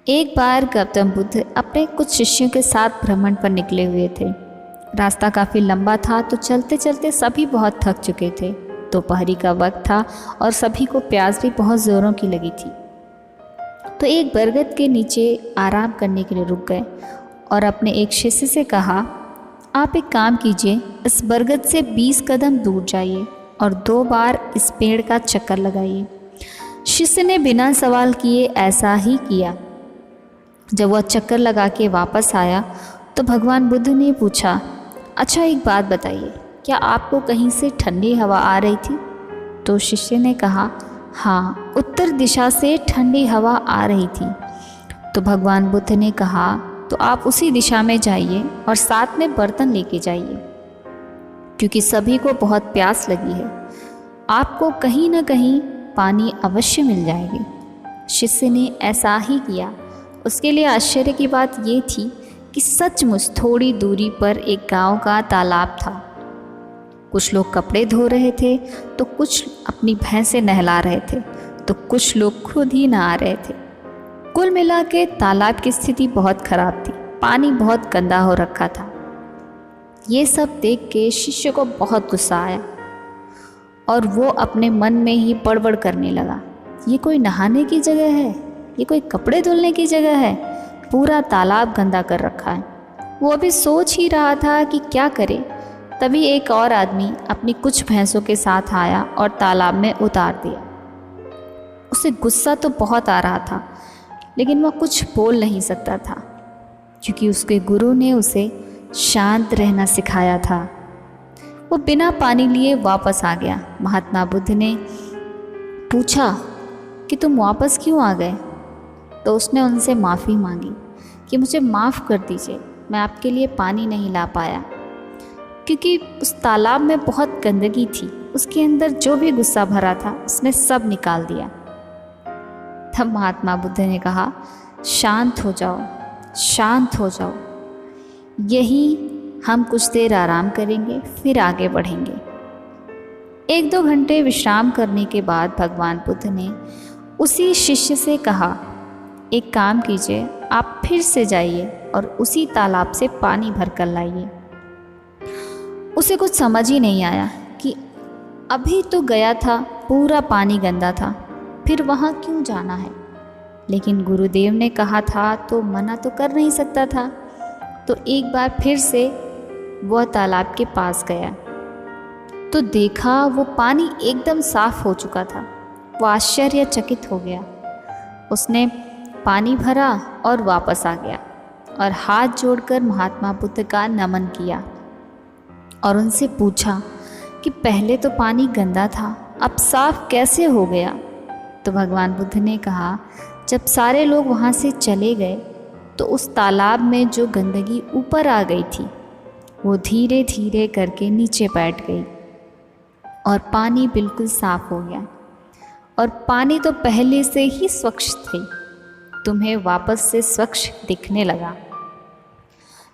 एक बार गौतम बुद्ध अपने कुछ शिष्यों के साथ भ्रमण पर निकले हुए थे। रास्ता काफ़ी लंबा था तो चलते चलते सभी बहुत थक चुके थे। दोपहरी का वक्त था और सभी को प्यास भी बहुत ज़ोरों की लगी थी। तो एक बरगद के नीचे आराम करने के लिए रुक गए और अपने एक शिष्य से कहा, आप एक काम कीजिए, इस बरगद से 20 कदम दूर जाइए और 2 बार इस पेड़ का चक्कर लगाइए। शिष्य ने बिना सवाल किए ऐसा ही किया। जब वह चक्कर लगा के वापस आया तो भगवान बुद्ध ने पूछा, अच्छा एक बात बताइए, क्या आपको कहीं से ठंडी हवा आ रही थी? तो शिष्य ने कहा, हाँ, उत्तर दिशा से ठंडी हवा आ रही थी। तो भगवान बुद्ध ने कहा, तो आप उसी दिशा में जाइए और साथ में बर्तन लेके जाइए, क्योंकि सभी को बहुत प्यास लगी है। आपको कहीं ना कहीं पानी अवश्य मिल जाएगी। शिष्य ने ऐसा ही किया। उसके लिए आश्चर्य की बात ये थी कि सचमुच थोड़ी दूरी पर एक गांव का तालाब था। कुछ लोग कपड़े धो रहे थे तो कुछ अपनी भैंसें नहला रहे थे तो कुछ लोग खुद ही नहा रहे थे। कुल मिला के तालाब की स्थिति बहुत खराब थी। पानी बहुत गंदा हो रखा था। ये सब देख के शिष्य को बहुत गुस्सा आया और वो अपने मन में ही बड़बड़ करने लगा, ये कोई नहाने की जगह है? ये कोई कपड़े धुलने की जगह है? पूरा तालाब गंदा कर रखा है। वो अभी सोच ही रहा था कि क्या करे, तभी एक और आदमी अपनी कुछ भैंसों के साथ आया और तालाब में उतार दिया। उसे गुस्सा तो बहुत आ रहा था, लेकिन वह कुछ बोल नहीं सकता था, क्योंकि उसके गुरु ने उसे शांत रहना सिखाया था। वो बिना पानी लिए वापस आ गया। महात्मा बुद्ध ने पूछा कि तुम वापस क्यों आ गए? तो उसने उनसे माफ़ी मांगी कि मुझे माफ़ कर दीजिए, मैं आपके लिए पानी नहीं ला पाया, क्योंकि उस तालाब में बहुत गंदगी थी। उसके अंदर जो भी गुस्सा भरा था उसने सब निकाल दिया। तब महात्मा बुद्ध ने कहा, शांत हो जाओ, शांत हो जाओ। यही हम कुछ देर आराम करेंगे, फिर आगे बढ़ेंगे। 1-2 घंटे विश्राम करने के बाद भगवान बुद्ध ने उसी शिष्य से कहा, एक काम कीजिए, आप फिर से जाइए और उसी तालाब से पानी भर कर लाइए। उसे कुछ समझ ही नहीं आया कि अभी तो गया था, पूरा पानी गंदा था, फिर वहाँ क्यों जाना है। लेकिन गुरुदेव ने कहा था तो मना तो कर नहीं सकता था। तो एक बार फिर से वह तालाब के पास गया तो देखा वो पानी एकदम साफ हो चुका था। वो आश्चर्यचकित हो गया। उसने पानी भरा और वापस आ गया और हाथ जोड़कर महात्मा बुद्ध का नमन किया और उनसे पूछा कि पहले तो पानी गंदा था, अब साफ कैसे हो गया? तो भगवान बुद्ध ने कहा, जब सारे लोग वहाँ से चले गए तो उस तालाब में जो गंदगी ऊपर आ गई थी वो धीरे धीरे करके नीचे बैठ गई और पानी बिल्कुल साफ हो गया। और पानी तो पहले से ही स्वच्छ थी, तुम्हें वापस से स्वच्छ दिखने लगा।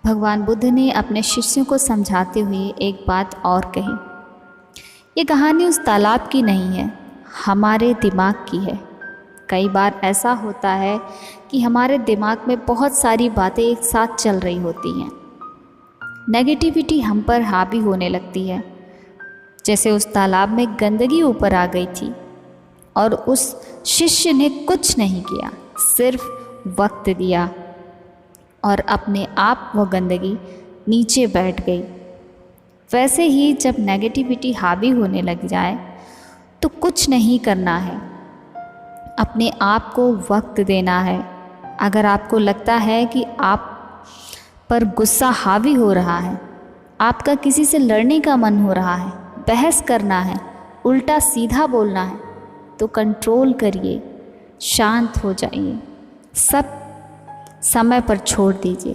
भगवान बुद्ध ने अपने शिष्यों को समझाते हुए एक बात और कही, ये कहानी उस तालाब की नहीं है, हमारे दिमाग की है। कई बार ऐसा होता है कि हमारे दिमाग में बहुत सारी बातें एक साथ चल रही होती हैं। नेगेटिविटी हम पर हावी होने लगती है। जैसे उस तालाब में गंदगी ऊपर आ गई थी और उस शिष्य ने कुछ नहीं किया, सिर्फ वक्त दिया और अपने आप वह गंदगी नीचे बैठ गई। वैसे ही जब नेगेटिविटी हावी होने लग जाए तो कुछ नहीं करना है, अपने आप को वक्त देना है। अगर आपको लगता है कि आप पर गुस्सा हावी हो रहा है, आपका किसी से लड़ने का मन हो रहा है, बहस करना है, उल्टा सीधा बोलना है, तो कंट्रोल करिए, शांत हो जाइए, सब समय पर छोड़ दीजिए,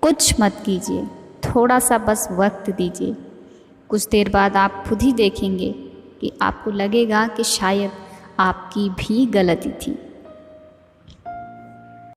कुछ मत कीजिए, थोड़ा सा बस वक्त दीजिए। कुछ देर बाद आप खुद ही देखेंगे कि आपको लगेगा कि शायद आपकी भी गलती थी।